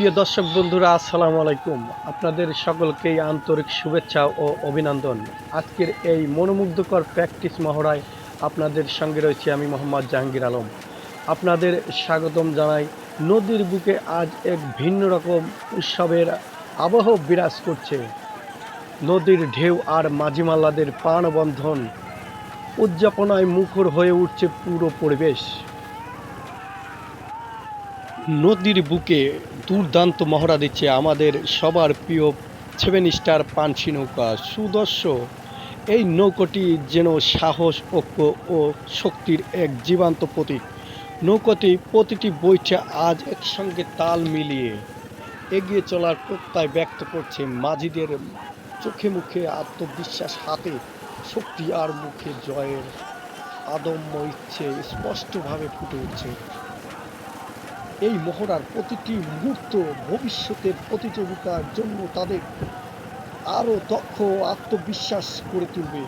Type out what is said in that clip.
প্রিয় দর্শক বন্ধুরা, আসসালামু আলাইকুম। আপনাদের সকলকেই আন্তরিক শুভেচ্ছা ও অভিনন্দন। আজকের এই মনোমুগ্ধকর প্র্যাকটিস মহড়ায় আপনাদের সঙ্গে রয়েছি আমি মোহাম্মদ জাহাঙ্গীর আলম। আপনাদের স্বাগতম জানাই। নদীর বুকে আজ এক ভিন্ন রকম উৎসবের আবহ বিরাজ করছে। নদীর ঢেউ আর মাঝিমাল্লাদের প্রাণবন্ধন উদযাপনায় মুখর হয়ে উঠছে পুরো পরিবেশ। নদীর বুকে দুর্দান্ত মহড়া দিচ্ছে আমাদের সবার প্রিয় 7 স্টার পানসি নৌকা সুদর্শ। এই নৌকাটি যেন সাহস, ঐক্য ও শক্তির এক জীবন্ত প্রতীক। নৌকাটি প্রতিটি বইটা আজ একসঙ্গে তাল মিলিয়ে এগিয়ে চলার প্রত্যয় ব্যক্ত করছে। মাঝিদের চোখে মুখে আত্মবিশ্বাস, হাতে শক্তি আর মুখে জয়ের আদম্য ইচ্ছে স্পষ্টভাবে ফুটে উঠছে। এই মহড়ার প্রতিটি মুহূর্ত ভবিষ্যতের প্রতিযোগিতার জন্য তাদের আরও দক্ষ ও আত্মবিশ্বাস করে তুলবে।